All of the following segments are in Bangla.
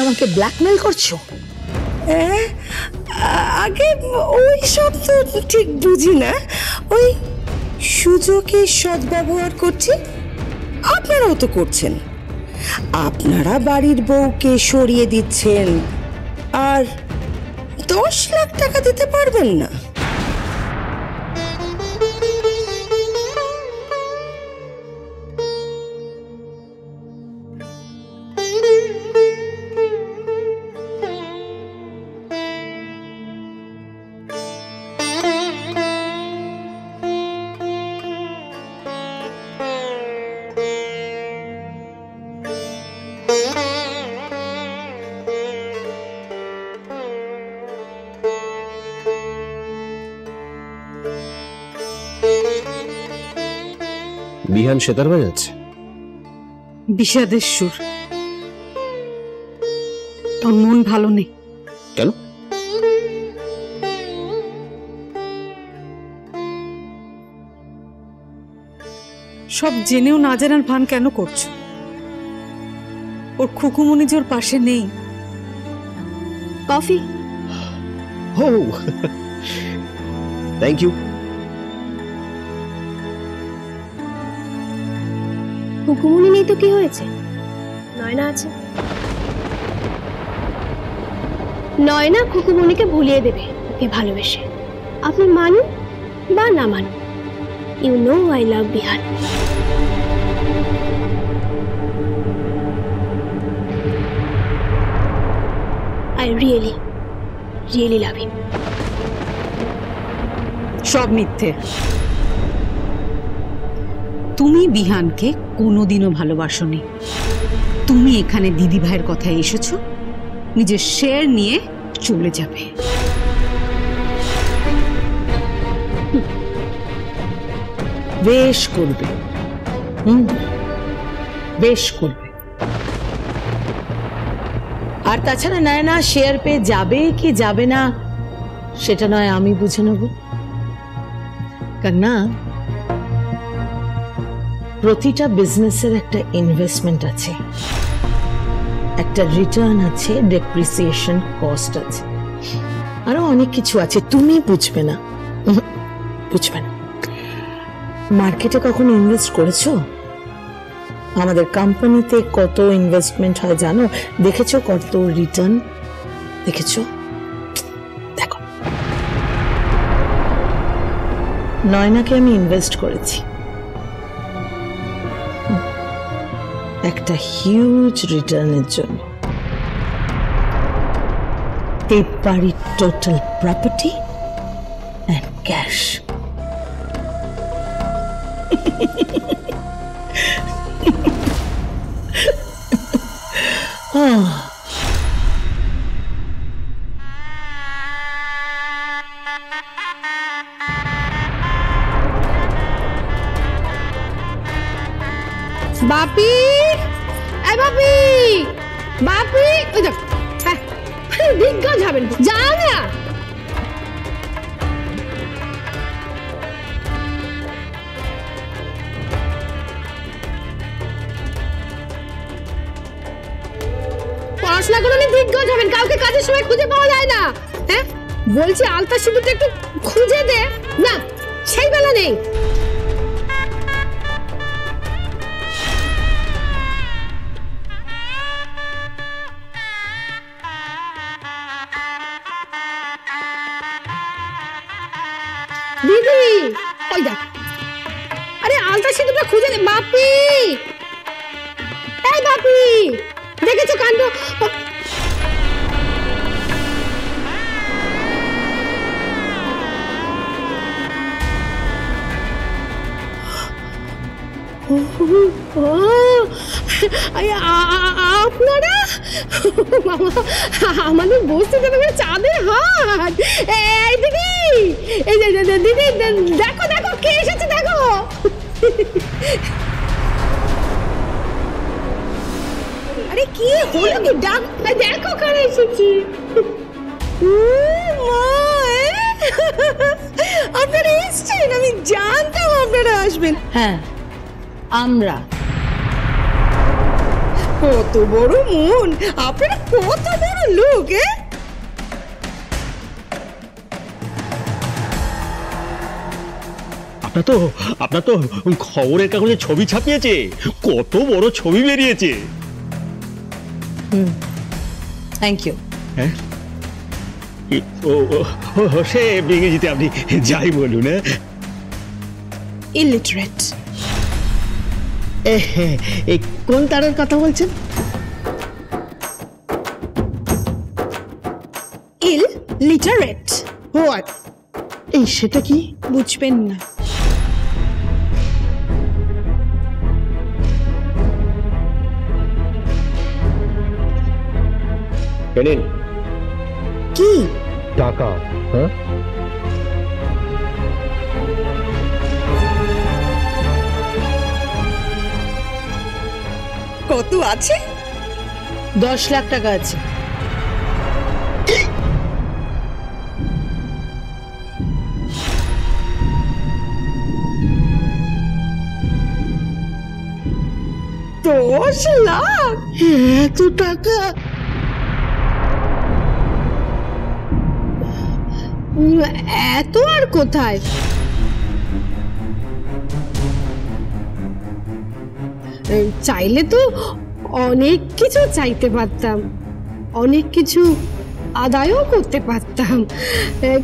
আমাকে ব্ল্যাকমেল করছো? আগে ওই সব তো ঠিক বুঝি না, ওই সুযোগে সদ্ব্যবহার করছি। আপনারাও তো করছেন, আপনারা বাড়ির বউকে সরিয়ে দিচ্ছেন আর 10 লাখ টাকা দিতে পারবেন না। বিহান সেতার বাজাচ্ছে, বিষাদের সুর। তোর মন ভালো নেই কেন? সব জেনেও না জানার ভান কেন করছো? ওর খুকুমনি যে ওর পাশে নেই। কফি? ও থ্যাংক ইউ। খুকুমনি নেই তো কি হয়েছে, নয়না আছে। নয়না খুকুমনিকে ভুলিয়ে দেবে ওকে ভালোবেসে। আপনি মানুন বা না মানুন, you know I love Bihan. I really, really love him. সব মিথ্যে। তুমি বিহানকে কোনোদিনও ভালোবাসোনি। তুমি এখানে দিদি ভাইয়ের কথায় এসেছো, নিজের শেয়ার নিয়ে চলে যাবে। বেশ করবে, বেশ করবে। আর তাছাড়া নয়না শেয়ার পেয়ে যাবে কি যাবে না সেটা নয় আমি বুঝে নেব। কারণ প্রতিটা বিজনেসের একটা ইনভেস্টমেন্ট আছে, একটা রিটার্ন আছে, ডেপ্রিসিয়েশন কস্ট আছে, আরো অনেক কিছু আছে। তুমি বুঝবে না, বুঝবে না। মার্কেটে কখনো ইনভেস্ট করেছো? আমাদের কোম্পানিতে কত ইনভেস্টমেন্ট হয় জানো? দেখেছো কত রিটার্ন? দেখেছো? দেখো, নয়নাকে আমি ইনভেস্ট করেছি একটা হিউজ রিটার্নের জন্য। এই বাড়ির টোটাল প্রপার্টি অ্যান্ড ক্যাশ। বাপি, এই বাপি, বাপি, ওই দেখ, দিগ্গজ হবেন, যাও না। পড়াশোনা করে দিগ্গজ হবেন, কাউকে কাজের সময় খুঁজে পাওয়া যায় না। হ্যাঁ বলছি, আলতা সিঁদুরটা একটু খুঁজে দে না, সেই বেলা নেই। দিদি, ওই দেখ, আরে আলতা সিঁদুরটা খুঁজে দে। বাপি, এই বাপি, দেখেছো কাণ্ড? আপনারা আমাদের বসতে দেবে চাঁদের হাট। এই দিদি, এই দিদি, দেখো দেখো কে এসেছে, দেখো। আরে কি হলো কি, ডাক, দেখো কারা এসেছি। আপনারা এসছেন, আমি জানতাম আপনারা আসবেন। হ্যাঁ, আমরা কত বড় মন, আপনারা কত বড় লোক। আপনার তো খবরের কাগজে ছবি ছাপিয়েছে, কত বড় ছবি বেরিয়েছে। Thank you. হ্যাঁ সে ইংরেজিতে আপনি যাই বলুন। হ্যাঁ ইলিটারেট। এই কোন তারের কথা বলছেন? ইলিটারেট। ও এই সেটা কি? বুঝবেন না। পেলেন কি টাকা? হ্যাঁ কত আছে? 10 লাখ টাকা আছে। এত টাকা? এত আর কোথায়? চাইলে তো অনেক কিছু চাইতে পারতাম, অনেক কিছু আদায়ও করতে পারতাম,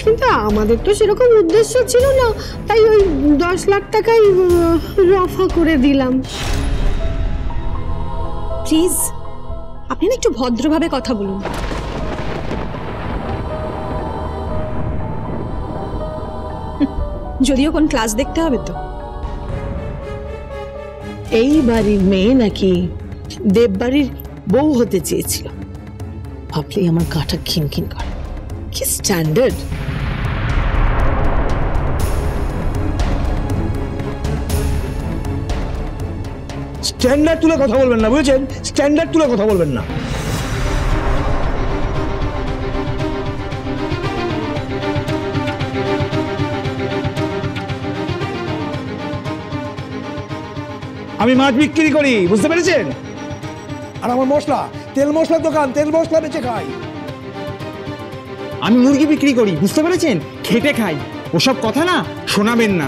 কিন্তু আমাদের তো সেরকম উদ্দেশ্য ছিল না, তাই ওই 10 লাখ টাকাই রফা করে দিলাম। প্লিজ আপনি না একটু ভদ্রভাবে কথা বলুন। যদিও কোন ক্লাস দেখতে হবে তো। এই বাড়ির মেয়ে নাকি দেববাড়ির বউ হতে চেয়েছিল, ভাবলেই আমার গাটা খিনখিন করে। কি স্ট্যান্ডার্ড! স্ট্যান্ডার্ড তুলে কথা বলবেন না, বুঝেছেন? স্ট্যান্ডার্ড তুলে কথা বলবেন না। আমি মাছ বিক্রি করি, বুঝতে পেরেছেন? আর আমার মশলা, তেল মশলার দোকান, তেল মশলা বেচে খাই। আমি মুরগি বিক্রি করি, বুঝতে পেরেছেন? খেটে খাই। ওসব কথা না শোনাবেন না,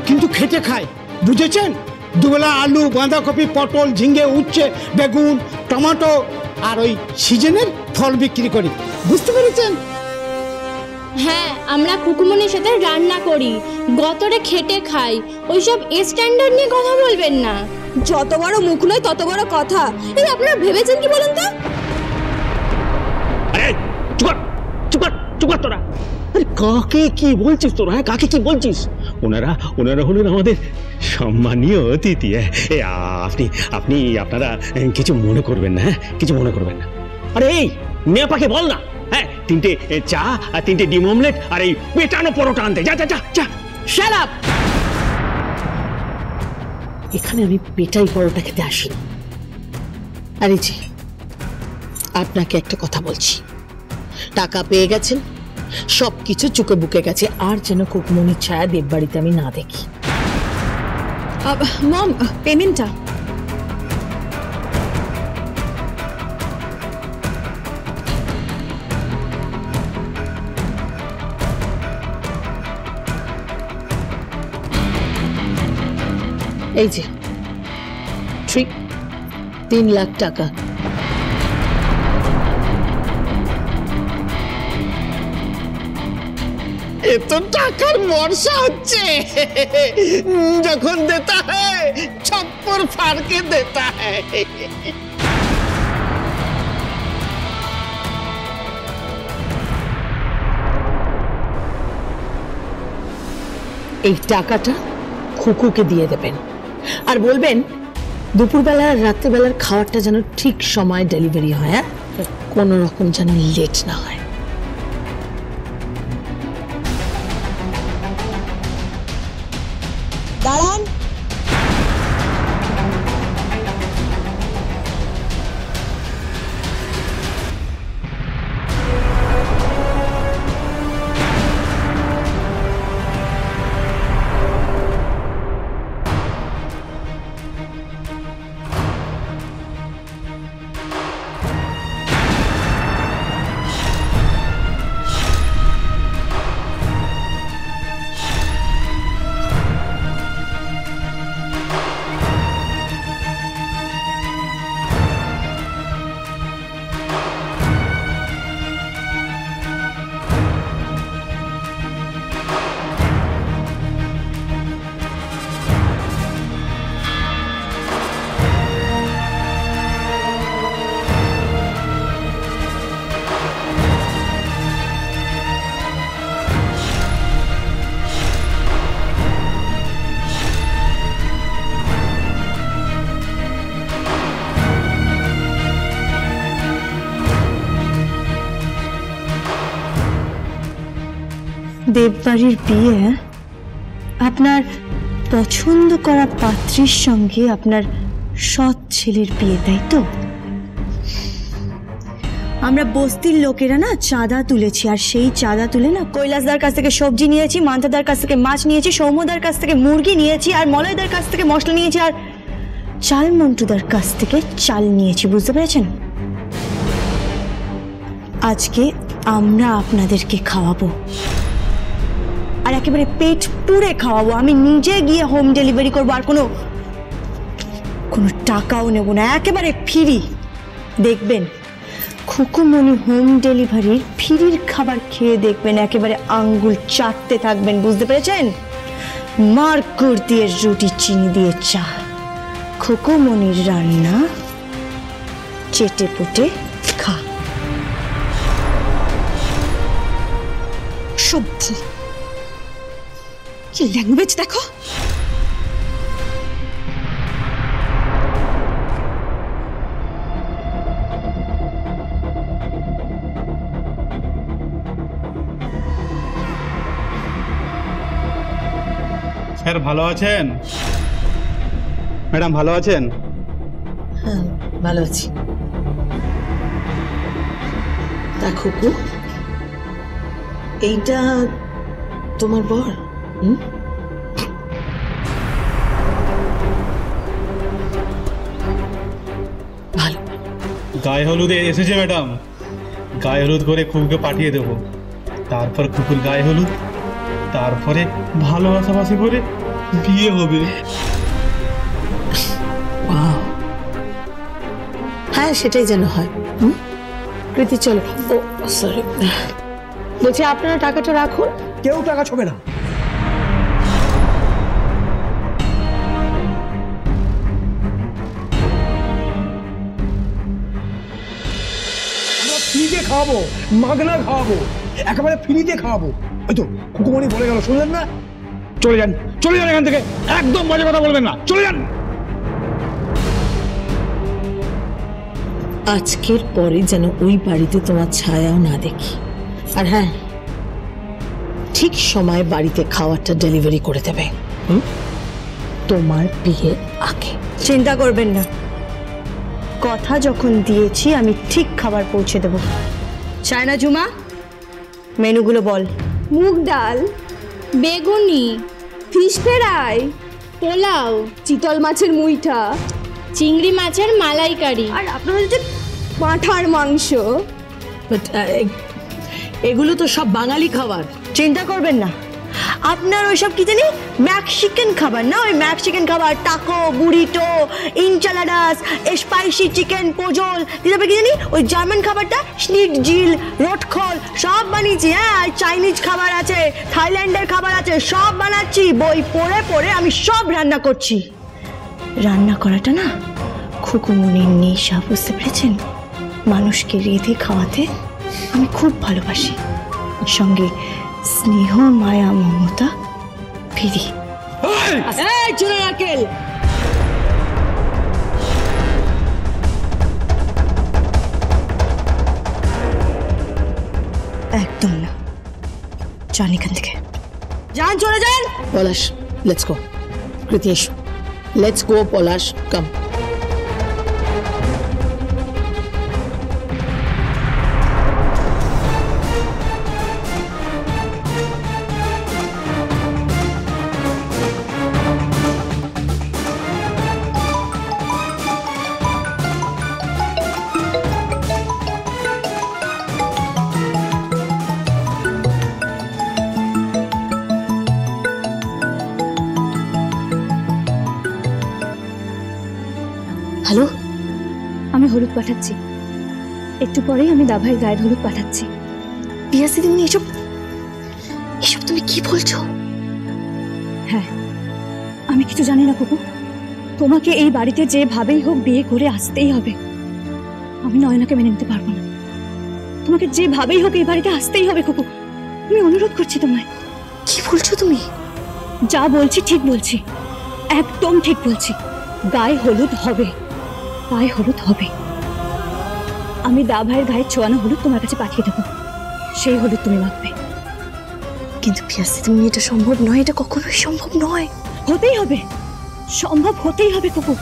কিন্তু খেটে খাই, বুঝেছেন? দুবেলা আলু, বাঁধাকপি, পটল, ঝিঙ্গে, উচ্ছে, বেগুন, টমেটো আর ওই সিজনের ফল বিক্রি করি, বুঝতে পেরেছেন? হ্যাঁ, আমরা কুকুমনির সাথে রান্না করি, গতরে খেটে খাই। ওইসব স্ট্যান্ডার্ড নিয়ে কথা বলবেন না। যত বড় মুখ নয় তত বড় কথা। এই আপনারা ভেবেছেন কি বলুন তো? আরে চুপ কর তোরা। আরে কাকে কি বলছিস তোরা? হ্যাঁ কাকে কি বলছিস? ওনারা হলেন আমাদের সম্মানীয় অতিথি। আপনারা কিছু মনে করবেন না। হ্যাঁ কিছু মনে করবেন না। আরে এই মেয়েপাকে বল না, হ্যাঁ 3টে চা আর 3টে ডিম অমলেট আর এই পেটানো পরোটা আনতে। যা যা যা যা। Shut up! এখানে আমি পেটাই পরোটা খেতে আসিনি। আরে জি, আপনাকে একটা কথা বলছি, টাকা পেয়ে গেছেন, সবকিছু চুকে বুকে গেছে, আর যেন কুকুমনির ছায়া দেববাড়িতে আমি না দেখি। মম, পেমেন্টটা। এই যে 3 লাখ টাকা। এত টাকার বর্ষা হচ্ছে, যখন দেতা হ্যায় ছপ্পর ফাড়কে দেতা হ্যায়। এই টাকাটা খুকুকে দিয়ে দেবেন, আর বলবেন দুপুরবেলা আর রাত্রেবেলার খাবারটা যেন ঠিক সময় ডেলিভারি হয়, হ্যাঁ কোনো রকম যেন লেট না হয়। দাঁড়ান। দেববাড়ির বিয়ে আপনার পছন্দ করা পাত্রীর সঙ্গে আপনার সৎ ছেলের বিয়ে, তাই তো? আমরা বস্তির লোকেরা না চাঁদা তুলেছি, আর সেই চাঁদা তুলে না কৈলাসদার কাছ থেকে সবজি নিয়েছি, মান্তাদার কাছ থেকে মাছ নিয়েছি, সৌম্যদার কাছ থেকে মুরগি নিয়েছি, আর মলয়দার কাছ থেকে মশলা নিয়েছি, আর চাল মন্টুদার কাছ থেকে চাল নিয়েছি, বুঝতে পেরেছেন? আজকে আমরা আপনাদেরকে খাওয়াবো, আর একেবারে পেট পুড়ে খাওয়াবো। আমি নিজে গিয়ে হোম ডেলিভারি করবো, আর কোনো টাকাও নেব না, একেবারে ফ্রি। দেখবেন খুকুমণি হোম ডেলিভারির ফ্রির খাবার খেয়ে দেখবেন একেবারে আঙ্গুল চাটতে থাকবেন, বুঝতে পেরেছেন? মার্কুর দিয়ে রুটি, চিনি দিয়ে চা, খুকুমণির রান্না, চেটে পুটে খা। সভ্য, কি ল্যাঙ্গুয়েজ দেখো। স্যার ভালো আছেন? ম্যাডাম ভালো আছেন? হ্যাঁ ভালো আছি। তা খুকু, এইটা তোমার বর? ভালো। গায়ে হলুদে এসেছে ম্যাডাম, গায়ে হলুদ করে খুকুকে পাঠিয়ে দেবো, তারপর খুকুর গায়ে হলুদ, তারপরে ভালোবাসাবাসি করে বিয়ে হবে। হ্যাঁ সেটাই যেন হয়। প্রীতি চলো। ও সরি, বলছি আপনারা টাকাটা রাখুন। কেউ টাকা ছোবে না। আমরা ফ্রিতে খাওয়াবো, মাগনা খাওয়াবো, একেবারে ফ্রিতে খাওয়াবো। ওই তো খুকুমণি বলে গেল, শুনলেন না? চলে যান, চলে যান এখান থেকে, একদম বাজে কথা বলবেন না, চলে যান। আজকের পরে যেন ওই বাড়িতে তোমার ছায়াও না দেখি। আর হ্যাঁ, ঠিক সময় বাড়িতে খাবারটা ডেলিভারি করে দেবে, তোমার বিয়ের আগে। চিন্তা করবেন না, কথা যখন দিয়েছি আমি ঠিক খাবার পৌঁছে দেব। চায়না ঝুমা, মেনুগুলো বল। মুগ ডাল, বেগুনি, ফিশ ফ্রাই, পোলাও, চিতল মাছের মুইঠা, চিংড়ি মাছের মালাইকারি, আর আপনাদের যে পাঁঠার মাংস। এগুলো তো সব বাঙালি খাবার। চিন্তা করবেন না, আপনার ওইসব কি জানি মেক্সিকান খাবার না, ওই মেক্সিকান খাবার, টাকো, বুরিটো, ইনচালাডাস, স্পাইসি চিকেন, পোজল, তারপরে কি জানি ওই জার্মান খাবারটা স্নিটজিল, রোটখোল সব বানিয়েছি। হ্যাঁ, আর চাইনিজ খাবার আছে, থাইল্যান্ডের খাবার আছে, সব বানাচ্ছি। বই পড়ে পড়ে আমি সব রান্না করছি। রান্না করাটা না খুকুমণির নেশা, বুঝতে পেরেছেন? মানুষকে রেঁধে খাওয়াতে আমি খুব ভালোবাসি, সঙ্গে স্নেহ, মায়া, মমতা ফিরি। চলে রাখেল, একদম না, যান এখান থেকে, যান, চলে যান। পলাশ, লেটস গো। কৃতি এসো, let's go. Palash come. Hello, আমি হলুদ পাঠাচ্ছি, একটু পরেই আমি দাভাইয়ের গায়ের হলুদ পাঠাচ্ছি। পিয়াসি দিদি, এসব এসব তুমি কি বলছো? হ্যাঁ, আমি কিছু জানি না কুকু, তোমাকে এই বাড়িতে যেভাবেই হোক বিয়ে করে আসতেই হবে। আমি নয়নাকে মেনে নিতে পারবো না, তোমাকে যেভাবেই হোক এই বাড়িতে আসতেই হবে কুকু, আমি অনুরোধ করছি তোমায়। কি বলছো তুমি? যা বলছি ঠিক বলছি, একদম ঠিক বলছি। গায়ে হলুদ হবে, গায়ে হলুদ হবে। আমি দাভাইয়ের গায়ে ছোঁয়ানো হলুদ তোমার কাছে পাঠিয়ে দেবো, সেই হলুদ তুমি মাখবে। কিন্তু পিয়াসি তুমি এটা সম্ভব নয়, এটা কখনোই সম্ভব নয়। হতেই হবে, সম্ভব হতেই হবে কুকু,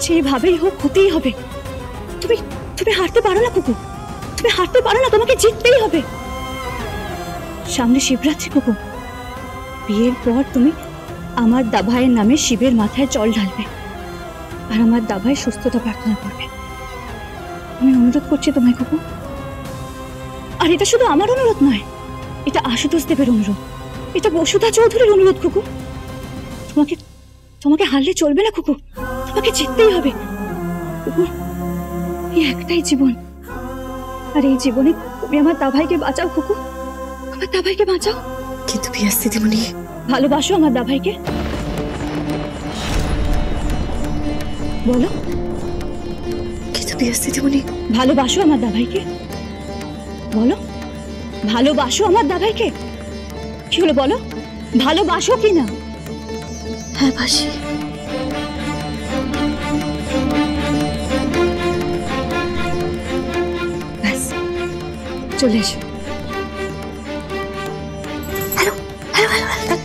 যেভাবেই হোক হতেই হবে। তুমি তুমি হারতে পারো না কুকু, তুমি হারতে পারো না, তোমাকে জিততেই হবে। সামনে শিবরাত্রি কুকু, বিয়ের পর তুমি আমার দাভাইয়ের নামে শিবের মাথায় জল ঢালবে আর আমার দাভাই সুস্থতা প্রার্থনা করবে। আমি অনুরোধ করছি তোমায় কুকু, আর এটা শুধু আমার অনুরোধ নয়, এটা আশুতোষ দেবের অনুরোধ, এটা বসুধা চৌধুরীর অনুরোধ কুকু। তোমাকে তোমাকে হারলে চলবে না কুকু, তোমাকে জিততেই হবে কুকু। এই একটাই জীবন, আর এই জীবনে তুমি আমার দাভাইকে বাঁচাও কুকু, আমার দাভাইকে বাঁচাও। কিন্তু পিয়াসি দিদিমণি, ভালোবাসো আমার দাভাইকে? বলো। কিন্তু পিয়াসি দিদিমণি, ভালোবাসো আমার দাভাইকে? বলো, ভালোবাসো আমার দাভাইকে? কি হলো বলো, ভালোবাসো কি না? হ্যাঁ বাসি। ব্যাস, চলে এসো। Hello hello hello hello.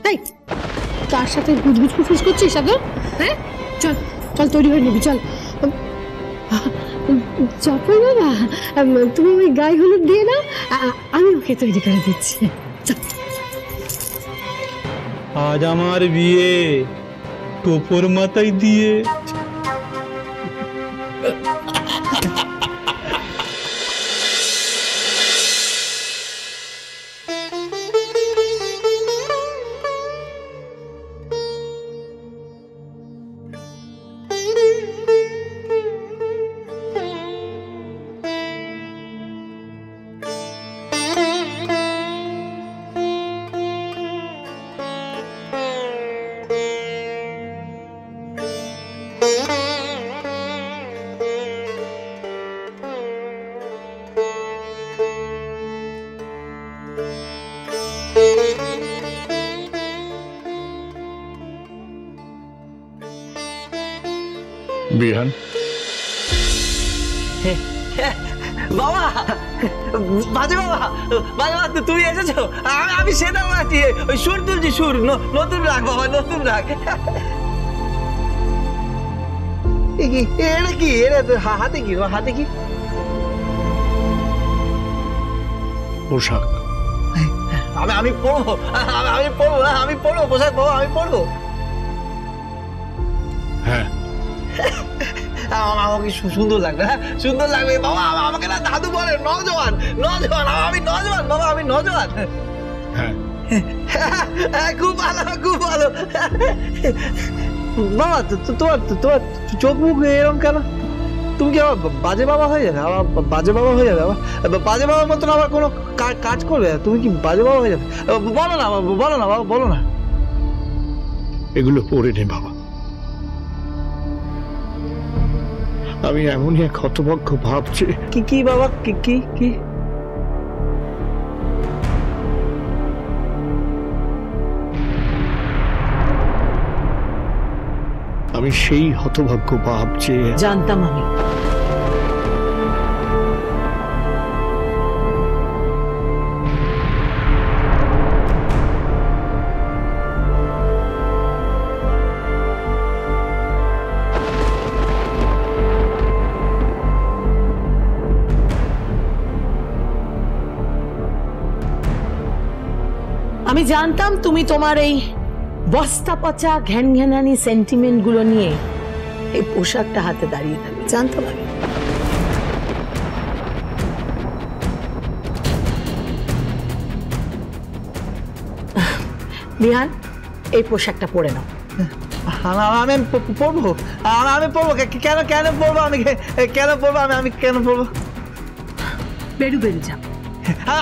এই কার সাথে গুজগুজ ফুসফুস করছিস সাগর? হ্যাঁ চল চল, তৈরি হয়ে নিবি, চল। চপল বাবা, তুমি ওই গায়ে হলুদ দিয়ে না, আমি ওকে তৈরি করে দিচ্ছি। আজ আমার বিয়ে টোপর মাথায় দিয়ে। বিহান, বাবা, বাজে বাবা, বাজে বাবা, তুমি এসেছো? আমি সেটা বলছি, ওই সুর তুলছি, সুর নতুন রাগ বাবা, নতুন রাগ। এটা কি, এটা হাতে কি, হাতে কি? পোশাক। আমি পড়বো, আমি পড়বো, আমি পড়বো পোশাক বাবা, আমি পড়বো। হ্যাঁ, আমাকে সুন্দর লাগবে, হ্যাঁ সুন্দর লাগবে বাবা। আমাকে না দাদু বলে নজওয়ান, নজওয়ান, আমি নজওয়ান বাবা, আমি নজওয়ান। হ্যাঁ খুব ভালো, খুব ভালো। বাবা তোমার তোমার চোখ মুখ এরকম কেন? তুমি কি আবার বাজে বাবা হয়ে যাবে? আবার বাজে বাবা হয়ে যাবে? আবার বাজে বাবার মতন আবার কোনো কাজ করবে? তুমি কি বাজে বাবা হয়ে যাবে? বলো না, বলো না বাবা, বলো না। এগুলো পড়ে নে বাবা। আমি এমনই এক হতভাগ্য ভাবছি। কি বাবা, কি? আমি সেই হতভাগ্য ভাবছি। জানতাম আমি। আমি জানতাম তুমি তোমার এই বস্তা পচা ঘ্যান ঘ্যানানি সেন্টিমেন্ট গুলো নিয়ে এই পোশাকটা হাতে দাঁড়িয়ে থাকবে, জানতাম আমি। বিহান, এই পোশাকটা পরে নাও। আমি পড়বো, আমি পড়বো। কেন পড়বো? আমি কেন পড়বো? আমি কেন পড়বো? বেরু যাও।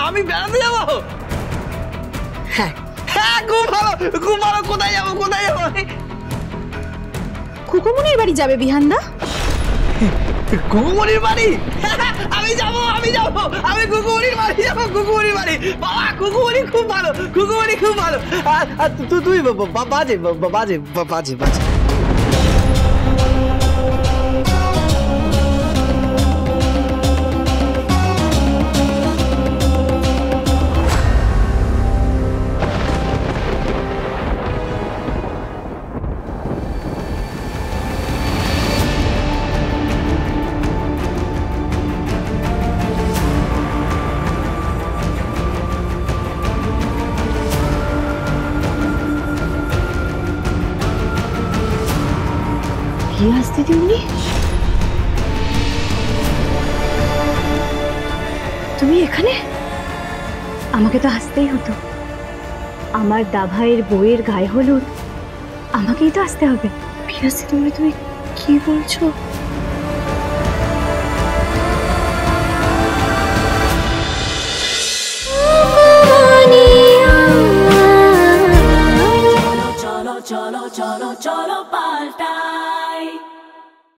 আমি বেড়াতে যাবো? হ্যাঁ হ্যাঁ, খুব ভালো, খুব ভালো। কোথায় যাবো, কোথায় যাবো? খুকুমনির বাড়ি যাবে বিহানদা? কুকুমনির বাড়ি? আমি যাবো, আমি কুকুমনির বাড়ি যাবো, কুকুমনির বাড়ি। বাবা, কুকুমনি খুব ভালো, কুকুমনি খুব ভালো। তুই বাজে। পিয়াস দিদিমণি, তুমি এখানে? আমাকে তো আসতেই হতো। আমার দাভাইয়ের বইয়ের গায়ে হলুদ, আমাকেই তো আসতে হবে। পিয়াস দিদিমণি, তুমি কি বলছো?